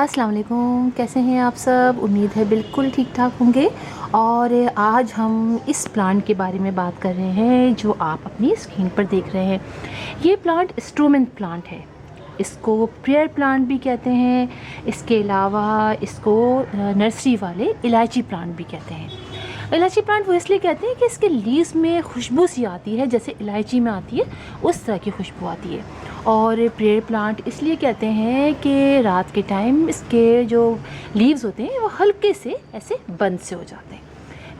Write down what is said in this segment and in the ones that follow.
अस्सलाम वालेकुम, कैसे हैं आप सब। उम्मीद है बिल्कुल ठीक ठाक होंगे। और आज हम इस प्लांट के बारे में बात कर रहे हैं जो आप अपनी स्क्रीन पर देख रहे हैं। ये प्लांट इंस्ट्रूमेंट प्लांट है, इसको प्रेयर प्लांट भी कहते हैं। इसके अलावा इसको नर्सरी वाले इलायची प्लांट भी कहते हैं। इलायची प्लांट वो इसलिए कहते हैं कि इसके लीव्स में खुशबू सी आती है, जैसे इलायची में आती है उस तरह की खुशबू आती है। और प्रेयर प्लांट इसलिए कहते हैं कि रात के टाइम इसके जो लीव्स होते हैं वो हल्के से ऐसे बंद से हो जाते हैं,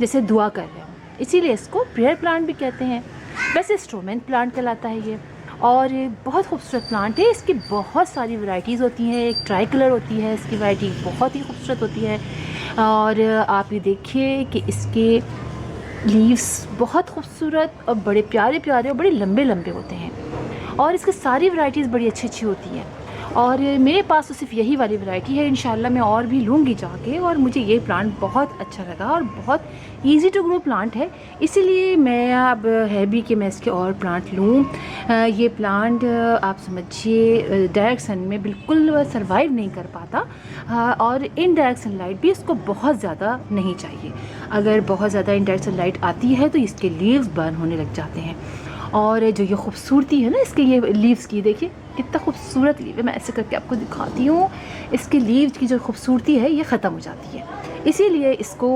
जैसे दुआ कर रहे हो, इसीलिए इसको प्रेयर प्लांट भी कहते हैं। वैसे इंस्ट्रूमेंट प्लांट कहलाता है ये, और बहुत खूबसूरत प्लांट है। इसकी बहुत सारी वैरायटीज़ होती हैं। एक ट्राई कलर होती है, इसकी वैरायटी बहुत ही खूबसूरत होती है। और आप ये देखिए कि इसके लीव्स बहुत खूबसूरत और बड़े प्यारे प्यारे और बड़े लंबे लंबे होते हैं। और इसकी सारी वैरायटीज़ बड़ी अच्छी अच्छी होती हैं। और मेरे पास तो सिर्फ यही वाली वैरायटी है। इंशाल्लाह मैं और भी लूँगी जाके। और मुझे ये प्लांट बहुत अच्छा लगा और बहुत इजी टू ग्रो प्लांट है, इसीलिए मैं अब है भी कि मैं इसके और प्लांट लूँ। ये प्लांट आप समझिए डायरेक्ट सन में बिल्कुल सरवाइव नहीं कर पाता, और इनडायरेक्ट सनलाइट भी इसको बहुत ज़्यादा नहीं चाहिए। अगर बहुत ज़्यादा इनडायरेक्ट सनलाइट आती है तो इसके लीव्स बर्न होने लग जाते हैं। और जो ये खूबसूरती है ना इसके, ये लीव्स की देखिए कितना खूबसूरत लीव है। मैं ऐसे करके आपको दिखाती हूँ। इसके लीव्स की जो खूबसूरती है ये ख़त्म हो जाती है, इसीलिए इसको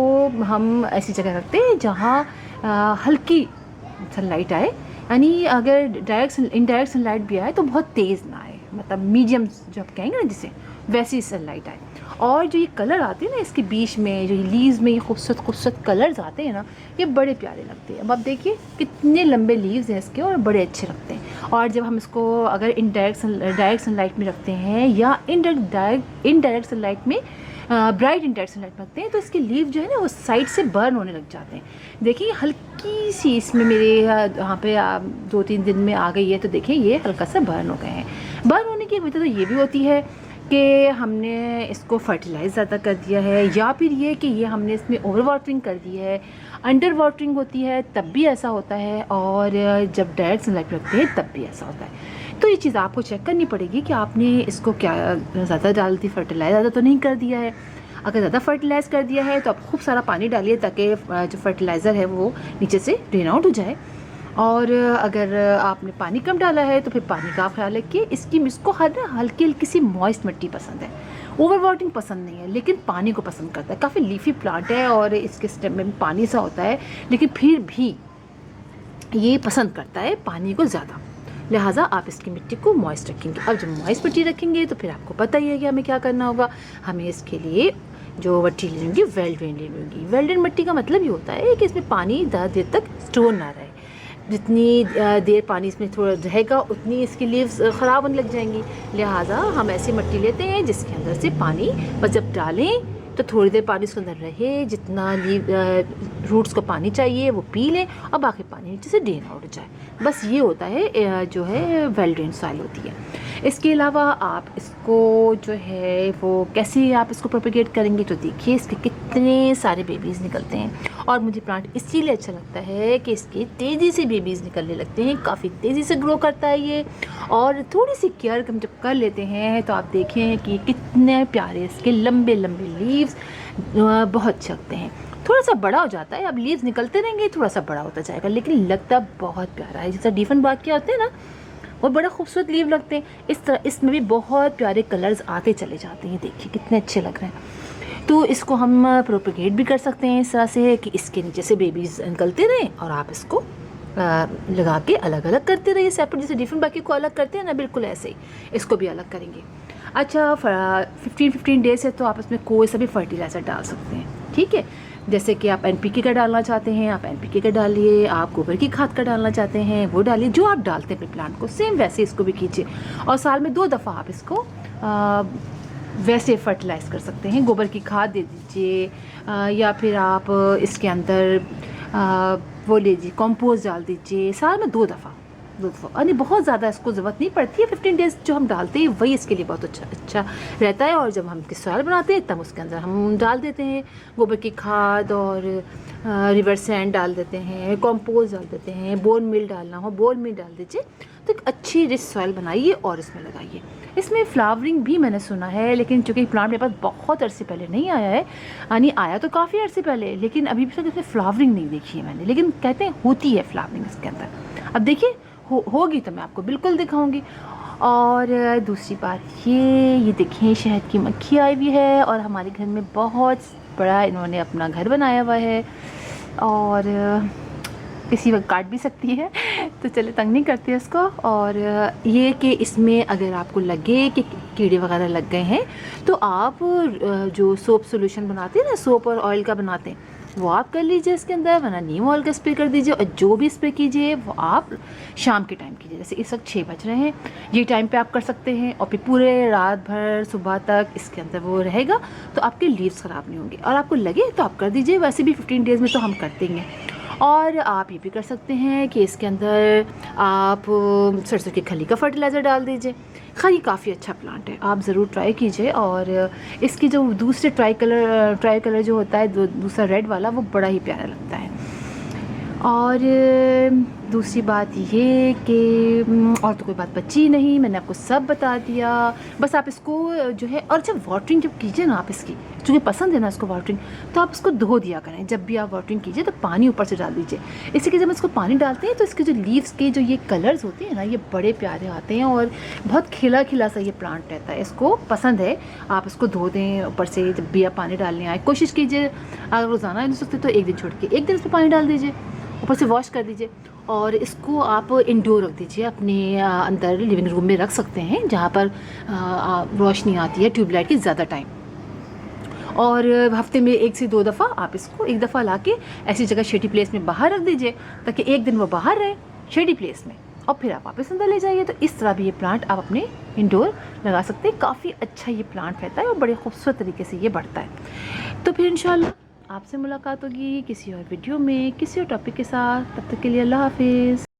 हम ऐसी जगह रखते हैं जहाँ हल्की सनलाइट आए। यानी अगर इनडायरेक्ट सनलाइट भी आए तो बहुत तेज़ ना आए, मतलब मीडियम जो आप कहेंगे ना जिसे, वैसी सनलाइट आए। और जो ये कलर आते हैं ना इसके बीच में, जो लीव्स में ये खूबसूरत खूबसूरत कलर्स आते हैं ना, ये बड़े प्यारे लगते हैं। अब आप देखिए कितने लंबे लीव्स हैं इसके और बड़े अच्छे लगते हैं। और जब हम इसको अगर डायरेक्ट सनलाइट में रखते हैं या इनडायरेक्ट सनलाइट में, ब्राइट इनडायरेक्ट सनलाइट में रखते हैं, तो इसके लीव जो है ना वो साइड से बर्न होने लग जाते हैं। देखिए हल्की सी इसमें मेरे यहाँ पे 2-3 दिन में आ गई है, तो देखिए ये हल्का सा बर्न हो गए हैं। बर्न होने की वजह तो ये भी होती है कि हमने इसको फर्टिलाइज ज़्यादा कर दिया है, या फिर ये कि ये हमने इसमें ओवर वाटरिंग कर दी है। अंडर वाटरिंग होती है तब भी ऐसा होता है, और जब डायरेक्ट सनलाइट रखते हैं तब भी ऐसा होता है। तो ये चीज़ आपको चेक करनी पड़ेगी कि आपने इसको क्या ज़्यादा डाल दी, फर्टिलाइज ज़्यादा तो नहीं कर दिया है। अगर ज़्यादा फर्टिलाइज़ कर दिया है तो आप खूब सारा पानी डालिए ताकि जो फर्टिलाइज़र है वो नीचे से ड्रेन आउट हो जाए। और अगर आपने पानी कम डाला है तो फिर पानी का आप ख्याल रखिए। इसको हल्की हल्की सी मॉइस्ट मिट्टी पसंद है, ओवर वाटरिंग पसंद नहीं है, लेकिन पानी को पसंद करता है। काफ़ी लीफी प्लांट है और इसके स्टेम में पानी सा होता है, लेकिन फिर भी ये पसंद करता है पानी को ज़्यादा। लिहाजा आप इसकी मिट्टी को मॉइस्ट रखेंगे। अब जब मॉइस्ट मिट्टी रखेंगे तो फिर आपको पता ही है कि हमें क्या करना होगा। हमें इसके लिए जो मिट्टी लेंगे वेल ड्रेन लेंगी। वेल ड्रेन मिट्टी का मतलब ये होता है कि इसमें पानी ज़्यादा देर तक स्टोर ना रहे। जितनी देर पानी इसमें थोड़ा रहेगा उतनी इसकी लीव्स ख़राब होने लग जाएंगी। लिहाजा हम ऐसी मिट्टी लेते हैं जिसके अंदर से पानी बस जब डालें तो थोड़ी देर पानी उसके अंदर रहे, जितना रूट्स को पानी चाहिए वो पी लें और बाकी पानी नीचे से ड्रेन आउट हो जाए। बस ये होता है जो है वेल ड्रेन सॉइल होती है। इसके अलावा आप इसको जो है वो कैसे आप इसको प्रोपेगेट करेंगे, तो देखिए इसके कितने सारे बेबीज़ निकलते हैं। और मुझे प्लांट इसीलिए अच्छा लगता है कि इसके तेज़ी से बेबीज़ निकलने लगते हैं, काफ़ी तेज़ी से ग्रो करता है ये। और थोड़ी सी केयर हम जब कर लेते हैं तो आप देखें कि कितने प्यारे इसके लंबे लंबे लीव्स बहुत अच्छे लगते हैं। थोड़ा सा बड़ा हो जाता है, अब लीव्स निकलते रहेंगे थोड़ा सा बड़ा होता जाएगा, लेकिन लगता बहुत प्यारा है। जैसा डिफन बाग के होते हैं ना, वो बड़ा खूबसूरत लीव लगते हैं। इस तरह इसमें भी बहुत प्यारे कलर्स आते चले जाते हैं। देखिए कितने अच्छे लग रहे हैं। तो इसको हम प्रोपेगेट भी कर सकते हैं इस तरह से कि इसके नीचे से बेबीज़ निकलते रहें और आप इसको लगा के अलग अलग करते रहिए सेपरेट। जैसे डिफरेंट बाकी को अलग करते हैं ना, बिल्कुल ऐसे ही इसको भी अलग करेंगे। अच्छा 15 डेज़ है तो आप इसमें कोई सा भी फर्टिलाइज़र डाल सकते हैं, ठीक है। जैसे कि आप NPK का डालना चाहते हैं आप NPK का डालिए, आप गोबर की खाद का डालना चाहते हैं वो डालिए, जो आप डालते हैं अपने प्लांट को सेम वैसे इसको भी कीजिए। और साल में 2 दफ़ा आप इसको वैसे फर्टिलाइज़ कर सकते हैं। गोबर की खाद दे दीजिए, या फिर आप इसके अंदर वो ले लीजिए कंपोस्ट डाल दीजिए। साल में 2 दफ़ा यानी बहुत ज़्यादा इसको ज़रूरत नहीं पड़ती है। 15 डेज़ जो हम डालते हैं वही इसके लिए बहुत अच्छा रहता है। और जब हम इसकी सॉइल बनाते हैं तब उसके अंदर हम डाल देते हैं गोबर की खाद और रिवर सैंड डाल देते हैं, कंपोस्ट डाल देते हैं। बोन मील डालना हो बोन मील डाल दीजिए, तो एक अच्छी रिच सॉइल बनाइए और इसमें लगाइए। इसमें फ्लावरिंग भी मैंने सुना है, लेकिन चूँकि प्लांट मेरे पास बहुत अरसे पहले नहीं आया है, यानी आया तो काफ़ी अरसे पहले, लेकिन अभी तक इसमें फ्लावरिंग नहीं देखी है मैंने, लेकिन कहते हैं होती है फ्लावरिंग इसके अंदर। अब देखिए होगी तो मैं आपको बिल्कुल दिखाऊंगी। और दूसरी बात ये देखिए शहद की मक्खी आई हुई है, और हमारे घर में बहुत बड़ा इन्होंने अपना घर बनाया हुआ है, और किसी वक्त काट भी सकती है, तो चले तंग नहीं करते इसको। और ये कि इसमें अगर आपको लगे कि कीड़े वगैरह लग गए हैं, तो आप जो सोप सोल्यूशन बनाते हैं ना, सोप और ऑयल का बनाते हैं, वो आप कर लीजिए इसके अंदर, वरना नीम ऑयल का स्प्रे कर दीजिए। और जो भी स्प्रे कीजिए वो आप शाम के टाइम कीजिए, जैसे इस वक्त 6 बज रहे हैं, ये टाइम पे आप कर सकते हैं, और फिर पूरे रात भर सुबह तक इसके अंदर वो रहेगा, तो आपके लीव्स ख़राब नहीं होंगे। और आपको लगे तो आप कर दीजिए, वैसे भी 15 डेज़ में तो हम करते ही हैं। और आप ये भी कर सकते हैं कि इसके अंदर आप सरसों की खली का फर्टिलाइज़र डाल दीजिए। खली काफ़ी अच्छा प्लांट है, आप ज़रूर ट्राई कीजिए। और इसकी जो दूसरे ट्राई कलर जो होता है, दूसरा रेड वाला, वो बड़ा ही प्यारा लगता है। और दूसरी बात ये कि और तो कोई बात बची नहीं, मैंने आपको सब बता दिया। बस आप इसको जो है, और जब वाटरिंग जब कीजिए ना आप इसकी, चूँकि पसंद है ना इसको वाटरिंग, तो आप इसको धो दिया करें। जब भी आप वाटरिंग कीजिए तो पानी ऊपर से डाल दीजिए। इससे कि जब इसको पानी डालते हैं तो इसके जो लीव्स के जो ये कलर्स होते हैं ना, ये बड़े प्यारे आते हैं, और बहुत खिला खिला सा ये प्लांट रहता है। इसको पसंद है, आप इसको धो दें ऊपर से। जब भी आप पानी डालने आए, कोशिश कीजिए अगर रोज़ाना नहीं सकते तो एक दिन छोड़ के एक दिन इस पर पानी डाल दीजिए, ऊपर से वॉश कर दीजिए। और इसको आप इंडोर रख दीजिए, अपने अंदर लिविंग रूम में रख सकते हैं, जहाँ पर रोशनी आती है ट्यूबलाइट की ज़्यादा टाइम। और हफ्ते में 1 से 2 दफ़ा आप इसको, एक दफ़ा लाके ऐसी जगह शेडी प्लेस में बाहर रख दीजिए, ताकि एक दिन वो बाहर रहे शेडी प्लेस में, और फिर आप वापस अंदर ले जाइए। तो इस तरह भी ये प्लांट आप अपने इंडोर लगा सकते हैं। काफ़ी अच्छा ये प्लांट रहता है और बड़े खूबसूरत तरीके से ये बढ़ता है। तो फिर इंशाल्लाह आपसे मुलाकात होगी किसी और वीडियो में, किसी और टॉपिक के साथ। तब तक के लिए अल्लाह हाफिज़।